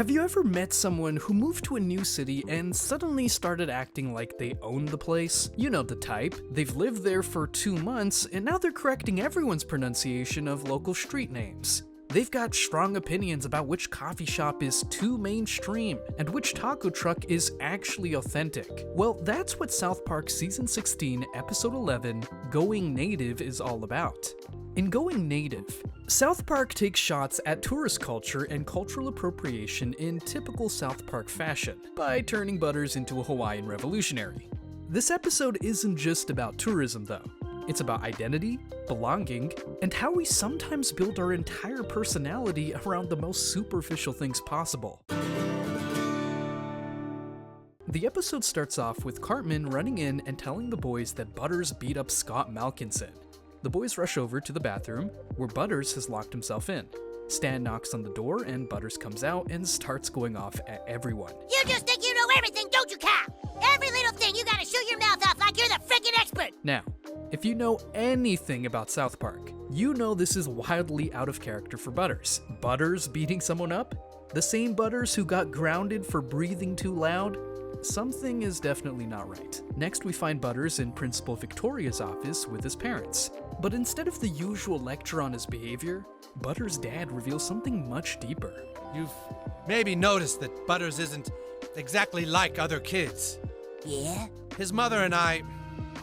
Have you ever met someone who moved to a new city and suddenly started acting like they own the place? You know the type. They've lived there for 2 months and now they're correcting everyone's pronunciation of local street names. They've got strong opinions about which coffee shop is too mainstream and which taco truck is actually authentic. Well, that's what South Park Season 16, Episode 11, Going Native is all about. In Going Native, South Park takes shots at tourist culture and cultural appropriation in typical South Park fashion by turning Butters into a Hawaiian revolutionary. This episode isn't just about tourism though. It's about identity, belonging, and how we sometimes build our entire personality around the most superficial things possible. The episode starts off with Cartman running in and telling the boys that Butters beat up Scott Malkinson. The boys rush over to the bathroom, where Butters has locked himself in. Stan knocks on the door and Butters comes out and starts going off at everyone. You just think you know everything, don't you, Kyle? Every little thing you gotta shoot your mouth off like you're the frickin' expert! Now, if you know anything about South Park, you know this is wildly out of character for Butters. Butters beating someone up? The same Butters who got grounded for breathing too loud? Something is definitely not right. Next, we find Butters in Principal Victoria's office with his parents. But instead of the usual lecture on his behavior, Butters' dad reveals something much deeper. You've maybe noticed that Butters isn't exactly like other kids. Yeah? His mother and I,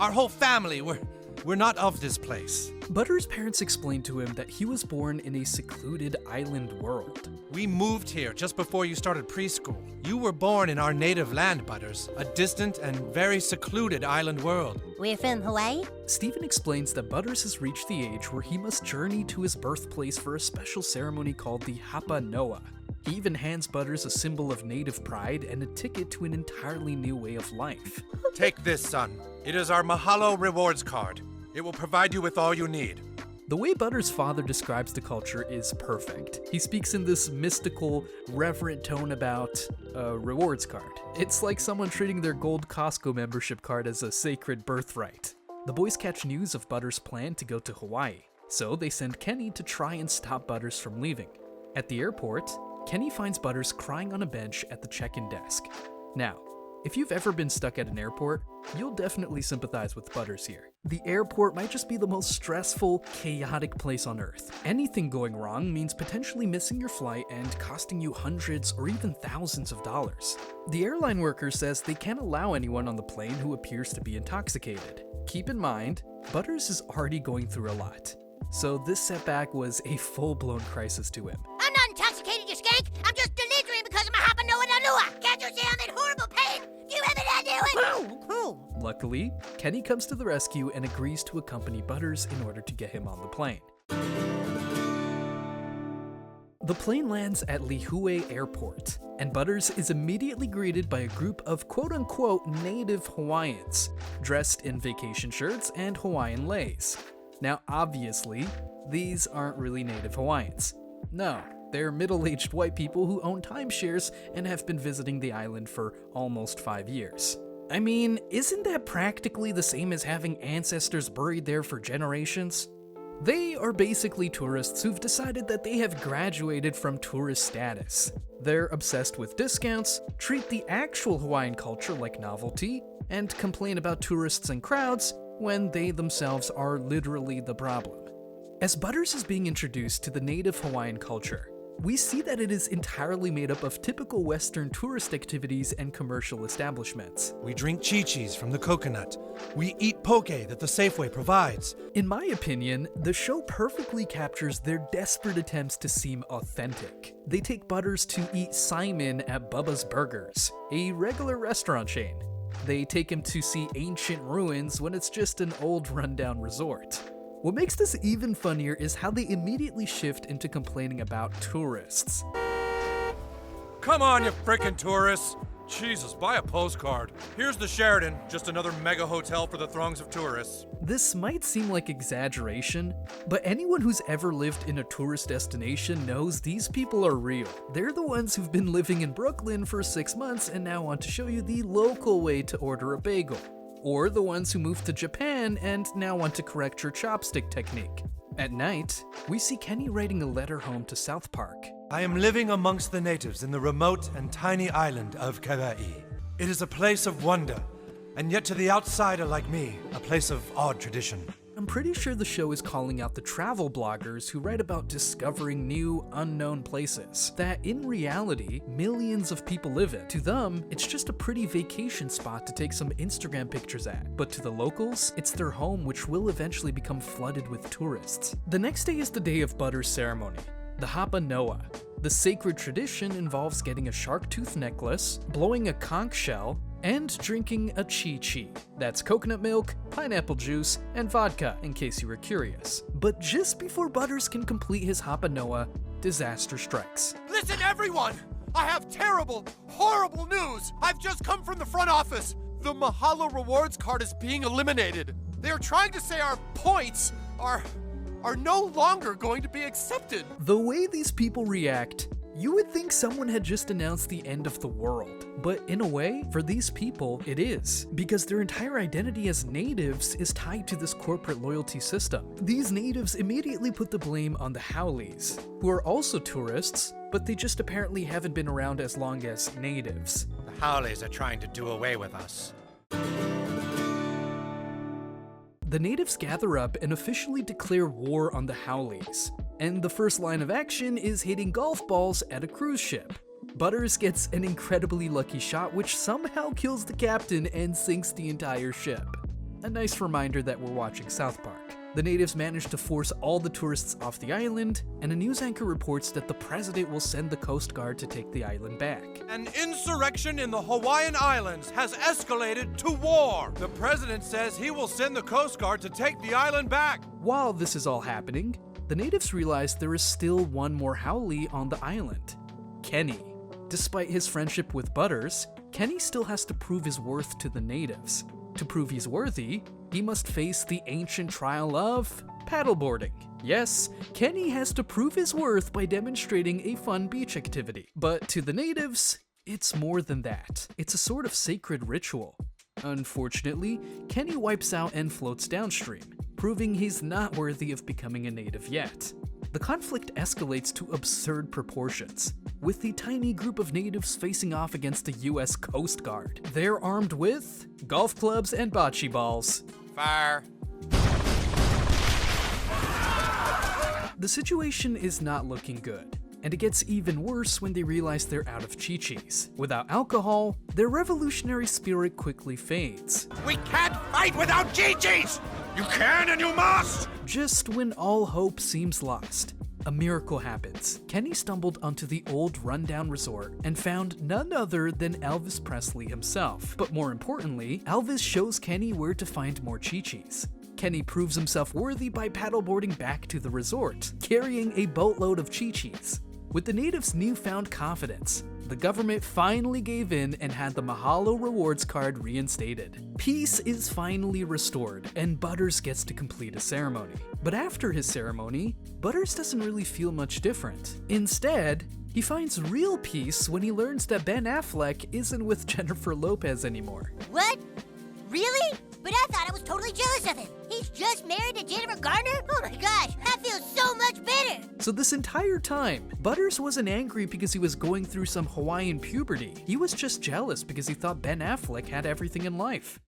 our whole family, we're not of this place. Butters' parents explained to him that he was born in a secluded island world. We moved here just before you started preschool. You were born in our native land, Butters, a distant and very secluded island world. We're from Hawaii? Stephen explains that Butters has reached the age where he must journey to his birthplace for a special ceremony called the Hapa Noa. He even hands Butters a symbol of native pride and a ticket to an entirely new way of life. Take this, son. It is our Mahalo rewards card. It will provide you with all you need. The way Butters' father describes the culture is perfect. He speaks in this mystical, reverent tone about a rewards card. It's like someone treating their gold Costco membership card as a sacred birthright. The boys catch news of Butters' plan to go to Hawaii, so they send Kenny to try and stop Butters from leaving. At the airport, Kenny finds Butters crying on a bench at the check-in desk. Now, if you've ever been stuck at an airport, you'll definitely sympathize with Butters here. The airport might just be the most stressful, chaotic place on Earth. Anything going wrong means potentially missing your flight and costing you hundreds or even thousands of dollars. The airline worker says they can't allow anyone on the plane who appears to be intoxicated. Keep in mind, Butters is already going through a lot, so this setback was a full-blown crisis to him. I'm not intoxicated, you skank! I'm just delirium because of my Hapa Noa Nalua! Can't you see I'm in horrible pain? Do you have an idea what? Luckily, Kenny comes to the rescue and agrees to accompany Butters in order to get him on the plane. The plane lands at Lihue Airport, and Butters is immediately greeted by a group of quote-unquote native Hawaiians, dressed in vacation shirts and Hawaiian leis. Now obviously, these aren't really native Hawaiians. No, they're middle-aged white people who own timeshares and have been visiting the island for almost 5 years. I mean, isn't that practically the same as having ancestors buried there for generations? They are basically tourists who've decided that they have graduated from tourist status. They're obsessed with discounts, treat the actual Hawaiian culture like novelty, and complain about tourists and crowds when they themselves are literally the problem. As Butters is being introduced to the native Hawaiian culture, we see that it is entirely made up of typical Western tourist activities and commercial establishments. We drink chi-chis from the coconut. We eat poke that the Safeway provides. In my opinion, the show perfectly captures their desperate attempts to seem authentic. They take Butters to eat Simon at Bubba's Burgers, a regular restaurant chain. They take him to see ancient ruins when it's just an old rundown resort. What makes this even funnier is how they immediately shift into complaining about tourists. Come on, you frickin' tourists! Jesus, buy a postcard. Here's the Sheraton, just another mega hotel for the throngs of tourists. This might seem like exaggeration, but anyone who's ever lived in a tourist destination knows these people are real. They're the ones who've been living in Brooklyn for 6 months and now want to show you the local way to order a bagel. Or the ones who moved to Japan and now want to correct your chopstick technique. At night, we see Kenny writing a letter home to South Park. I am living amongst the natives in the remote and tiny island of Kauai. It is a place of wonder, and yet to the outsider like me, a place of odd tradition. I'm pretty sure the show is calling out the travel bloggers who write about discovering new, unknown places that, in reality, millions of people live in. To them, it's just a pretty vacation spot to take some Instagram pictures at. But to the locals, it's their home, which will eventually become flooded with tourists. The next day is the day of Butter's ceremony, the Hapa Noa. The sacred tradition involves getting a shark tooth necklace, blowing a conch shell, and drinking a chi-chi. That's coconut milk, pineapple juice, and vodka, in case you were curious. But just before Butters can complete his Hapa Noa, disaster strikes. Listen, everyone! I have terrible, horrible news! I've just come from the front office. The Mahalo rewards card is being eliminated. They are trying to say our points are no longer going to be accepted. The way these people react, you would think someone had just announced the end of the world. But in a way, for these people, it is, because their entire identity as natives is tied to this corporate loyalty system. These natives immediately put the blame on the Haoles, who are also tourists, but they just apparently haven't been around as long as natives. The Haoles are trying to do away with us. The natives gather up and officially declare war on the Haoles, and the first line of action is hitting golf balls at a cruise ship. Butters gets an incredibly lucky shot which somehow kills the captain and sinks the entire ship. A nice reminder that we're watching South Park. The natives manage to force all the tourists off the island, and a news anchor reports that the president will send the Coast Guard to take the island back. An insurrection in the Hawaiian Islands has escalated to war. The president says he will send the Coast Guard to take the island back. While this is all happening, the natives realize there is still one more Haole on the island, Kenny. Despite his friendship with Butters, Kenny still has to prove his worth to the natives. To prove he's worthy, he must face the ancient trial of paddleboarding. Yes, Kenny has to prove his worth by demonstrating a fun beach activity. But to the natives, it's more than that. It's a sort of sacred ritual. Unfortunately, Kenny wipes out and floats downstream, proving he's not worthy of becoming a native yet. The conflict escalates to absurd proportions, with the tiny group of natives facing off against the US Coast Guard. They're armed with golf clubs and bocce balls. Fire. The situation is not looking good, and it gets even worse when they realize they're out of chi-chis. Without alcohol, their revolutionary spirit quickly fades. We can't fight without Chi-Chis! You can and you must! Just when all hope seems lost, a miracle happens. Kenny stumbled onto the old rundown resort and found none other than Elvis Presley himself. But more importantly, Elvis shows Kenny where to find more chi-chis. Kenny proves himself worthy by paddleboarding back to the resort, carrying a boatload of chi-chis. With the natives' newfound confidence, the government finally gave in and had the Mahalo rewards card reinstated. Peace is finally restored, and Butters gets to complete a ceremony. But after his ceremony, Butters doesn't really feel much different. Instead, he finds real peace when he learns that Ben Affleck isn't with Jennifer Lopez anymore. What? Really? But I thought I was totally jealous of him. He's just married to Jennifer Garner? Oh my gosh, I feel so much better. So this entire time, Butters wasn't angry because he was going through some Hawaiian puberty. He was just jealous because he thought Ben Affleck had everything in life.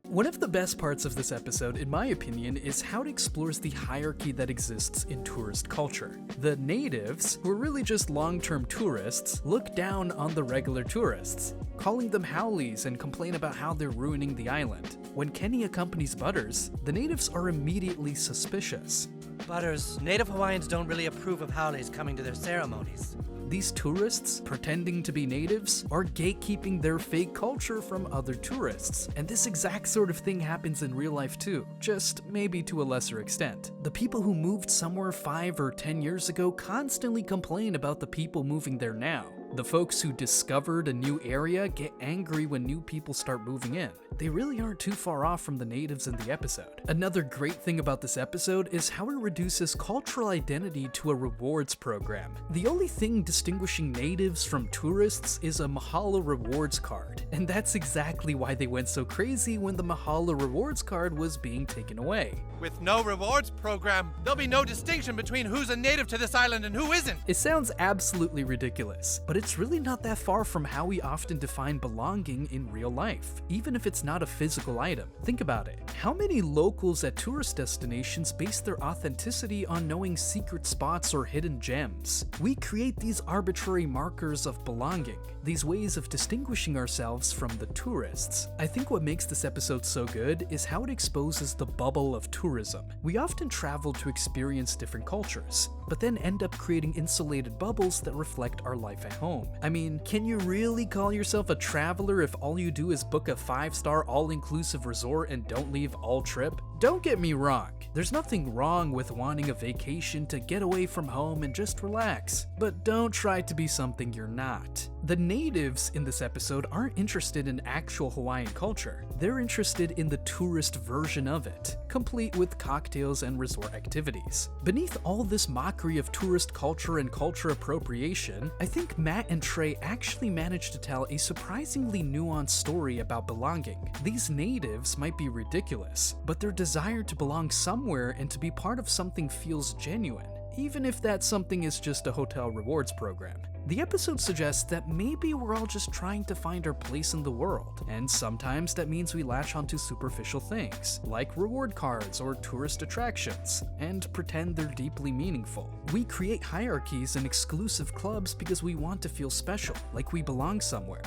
One of the best parts of this episode, in my opinion, is how it explores the hierarchy that exists in tourist culture. The natives, who are really just long-term tourists, look down on the regular tourists, calling them haoles and complain about how they're ruining the island. When Kenny accompanies Butters, the natives are immediately suspicious. Butters, native Hawaiians don't really approve of haoles coming to their ceremonies. These tourists, pretending to be natives, are gatekeeping their fake culture from other tourists. And this exact sort of thing happens in real life too, just maybe to a lesser extent. The people who moved somewhere 5 or 10 years ago constantly complain about the people moving there now. The folks who discovered a new area get angry when new people start moving in. They really aren't too far off from the natives in the episode. Another great thing about this episode is how it reduces cultural identity to a rewards program. The only thing distinguishing natives from tourists is a Mahalo rewards card, and that's exactly why they went so crazy when the Mahalo rewards card was being taken away. With no rewards program, there'll be no distinction between who's a native to this island and who isn't. It sounds absolutely ridiculous, but it's really not that far from how we often define belonging in real life, even if it's not a physical item. Think about it. How many locals at tourist destinations base their authenticity on knowing secret spots or hidden gems? We create these arbitrary markers of belonging, these ways of distinguishing ourselves from the tourists. I think what makes this episode so good is how it exposes the bubble of tourism. We often travel to experience different cultures, but then end up creating insulated bubbles that reflect our life at home. I mean, can you really call yourself a traveler if all you do is book a 5-star all-inclusive resort and don't leave all trip? Don't get me wrong, there's nothing wrong with wanting a vacation to get away from home and just relax, but don't try to be something you're not. The natives in this episode aren't interested in actual Hawaiian culture, they're interested in the tourist version of it, complete with cocktails and resort activities. Beneath all this mockery of tourist culture and culture appropriation, I think Matt and Trey actually managed to tell a surprisingly nuanced story about belonging. These natives might be ridiculous, but their desire to belong somewhere and to be part of something feels genuine, even if that something is just a hotel rewards program. The episode suggests that maybe we're all just trying to find our place in the world, and sometimes that means we latch onto superficial things, like reward cards or tourist attractions, and pretend they're deeply meaningful. We create hierarchies and exclusive clubs because we want to feel special, like we belong somewhere.